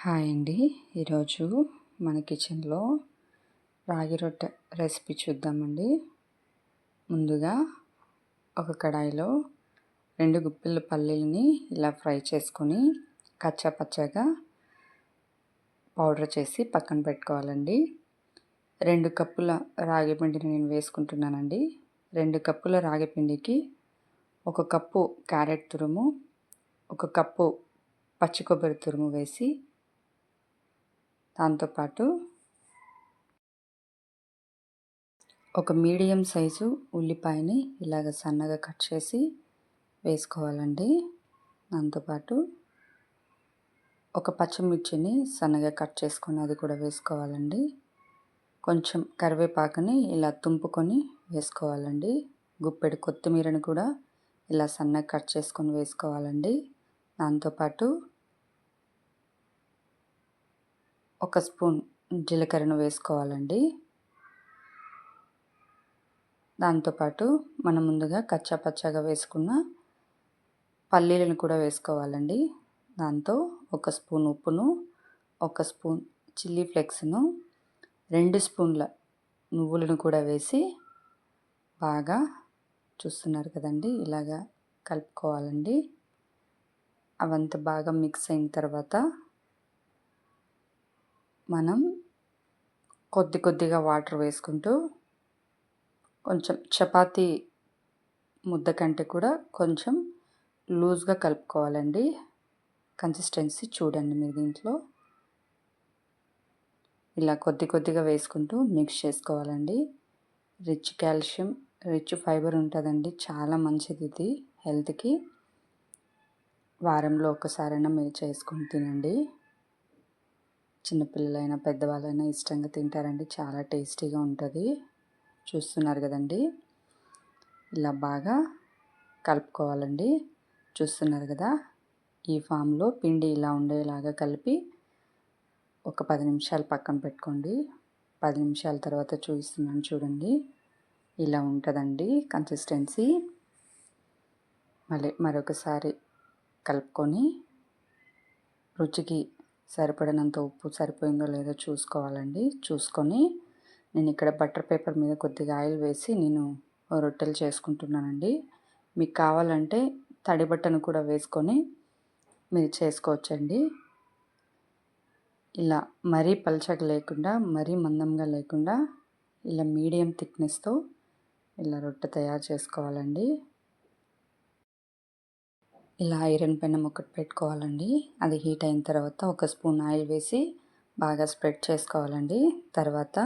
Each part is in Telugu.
హాయ్ అండి. ఈరోజు మన కిచెన్లో రాగి రొట్టె రెసిపీ చూద్దామండి. ముందుగా ఒక కడాయిలో 2 గుప్పిళ్ళ పల్లీలని ఇలా ఫ్రై చేసుకొని కచ్చా పచ్చాగా పౌడర్ చేసి పక్కన పెట్టుకోవాలండి. 2 కప్పుల రాగి పిండిని నేను వేసుకుంటున్నానండి. 2 కప్పుల రాగి పిండికి 1 కప్పు క్యారెట్ తురుము, 1 కప్పు పచ్చి కొబ్బరి తురుము వేసి దాంతోపాటు ఒక మీడియం సైజు ఉల్లిపాయని ఇలాగ సన్నగా కట్ చేసి వేసుకోవాలండి. దాంతోపాటు ఒక పచ్చిమిర్చిని సన్నగా కట్ చేసుకొని అది కూడా వేసుకోవాలండి. కొంచెం కరివేపాకుని ఇలా తుంపుకొని వేసుకోవాలండి. గుప్పెడు కొత్తిమీరని కూడా ఇలా సన్నగా కట్ చేసుకొని వేసుకోవాలండి. దాంతోపాటు 1 స్పూన్ జీలకర్రను వేసుకోవాలండి. దాంతోపాటు మనం ముందుగా కచ్చా పచ్చాగా వేసుకున్న పల్లీలను కూడా వేసుకోవాలండి. దాంతో 1 స్పూన్ ఉప్పును, 1 స్పూన్ చిల్లీ ఫ్లేక్స్ను, 2 స్పూన్ల నువ్వులను కూడా వేసి బాగా చూస్తున్నారు కదండి, ఇలాగా కలుపుకోవాలండి. అవంతా బాగా మిక్స్ అయిన తర్వాత మనం కొద్దిగా వాటర్ వేసుకుంటూ కొంచెం చపాతీ ముద్ద కంటే కూడా కొంచెం లూజ్గా కలుపుకోవాలండి. కన్సిస్టెన్సీ చూడండి మీరు దీంట్లో ఇలా కొద్దిగా వేసుకుంటూ మిక్స్ చేసుకోవాలండి. రిచ్ కాల్షియం, రిచ్ ఫైబర్ ఉంటుందండి. చాలా మంచిది ఇది హెల్త్కి. వారంలో ఒకసారైనా మీరు చేసుకొని తినండి. చిన్నపిల్లలైనా పెద్దవాళ్ళైనా ఇష్టంగా తింటారండి. చాలా టేస్టీగా ఉంటుంది. చూస్తున్నారు కదండి, ఇలా బాగా కలుపుకోవాలండి. చూస్తున్నారు కదా, ఈ ఫామ్లో పిండి ఇలా ఉండేలాగా కలిపి ఒక 10 నిమిషాలు పక్కన పెట్టుకోండి. 10 నిమిషాల తర్వాత చూపిస్తున్నాను చూడండి, ఇలా ఉంటుందండి కన్సిస్టెన్సీ. మరొకసారి కలుపుకొని రుచికి సరిపడినంత ఉప్పు సరిపోయిందో లేదో చూసుకోవాలండి. చూసుకొని నేను ఇక్కడ బటర్ పేపర్ మీద కొద్దిగా ఆయిల్ వేసి నేను రొట్టెలు చేసుకుంటున్నానండి. మీకు కావాలంటే తడి బట్టను కూడా వేసుకొని మీరు చేసుకోవచ్చండి. ఇలా మరీ పల్చగా లేకుండా మరీ మందంగా లేకుండా ఇలా మీడియం థిక్నెస్తో ఇలా రొట్టె తయారు చేసుకోవాలండి. ఇలా ఐరన్ పెనం ఒకటి పెట్టుకోవాలండి. అది హీట్ అయిన తర్వాత 1 స్పూన్ ఆయిల్ వేసి బాగా స్ప్రెడ్ చేసుకోవాలండి. తర్వాత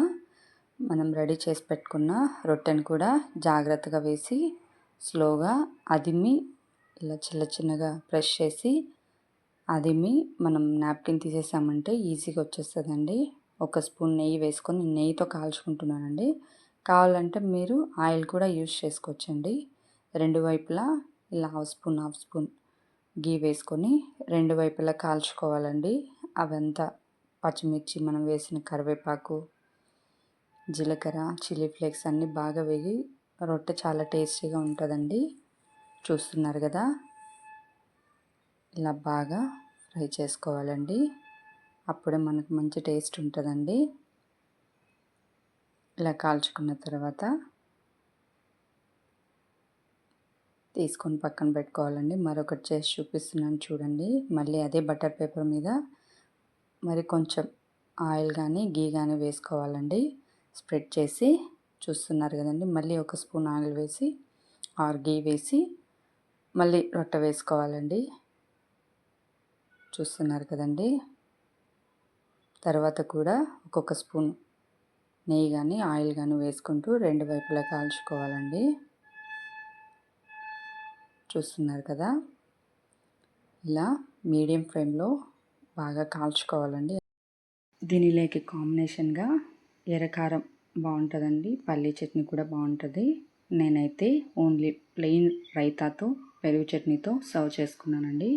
మనం రెడీ చేసి పెట్టుకున్న రొట్టెను కూడా జాగ్రత్తగా వేసి స్లోగా అదిమి ఇలా చిన్నగా ప్రెస్ చేసి అదిమి మనం నాప్కిన్ తీసేసామంటే ఈజీగా వచ్చేస్తుందండి. 1 స్పూన్ నెయ్యి వేసుకొని నెయ్యితో కాల్చుకుంటున్నానండి. కావాలంటే మీరు ఆయిల్ కూడా యూజ్ చేసుకోవచ్చండి. 2 వైపులా ఇలా హాఫ్ స్పూన్ గీ వేసుకొని 2 వైపులా కాల్చుకోవాలండి. అవంతా పచ్చిమిర్చి, మనం వేసిన కరివేపాకు, జీలకర్ర, చిల్లీ ఫ్లేక్స్ అన్నీ బాగా వేగి రొట్టె చాలా టేస్టీగా ఉంటుందండి. చూస్తున్నారు కదా, ఇలా బాగా ఫ్రై చేసుకోవాలండి. అప్పుడే మనకు మంచి టేస్ట్ ఉంటుందండి. ఇలా కాల్చుకున్న తర్వాత తీసుకొని పక్కన పెట్టుకోవాలండి. మరొకటి చేసి చూపిస్తున్నాను చూడండి. మళ్ళీ అదే బటర్ పేపర్ మీద మరి కొంచెం ఆయిల్ కానీ గీ కానీ వేసుకోవాలండి. స్ప్రెడ్ చేసి చూస్తున్నారు కదండి, మళ్ళీ 1 స్పూన్ ఆయిల్ వేసి గీ వేసి మళ్ళీ రొట్టె వేసుకోవాలండి. చూస్తున్నారు కదండి, తర్వాత కూడా ఒక్కొక్క స్పూన్ నెయ్యి కానీ ఆయిల్ కానీ వేసుకుంటూ 2 వైపులా కాల్చుకోవాలండి. చూస్తున్నారు కదా, ఇలా మీడియం ఫ్లేమ్లో బాగా కాల్చుకోవాలండి. దీనిలోకి కాంబినేషన్గా ఎర్రకారం బాగుంటుందండి. పల్లీ చట్నీ కూడా బాగుంటుంది. నేనైతే ఓన్లీ ప్లెయిన్ రైతాతో పెరుగు చట్నీతో సర్వ్ చేసుకున్నానండి.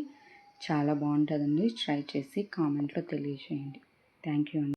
చాలా బాగుంటుందండి. ట్రై చేసి కామెంట్లో తెలియజేయండి. థ్యాంక్ యూ అండి.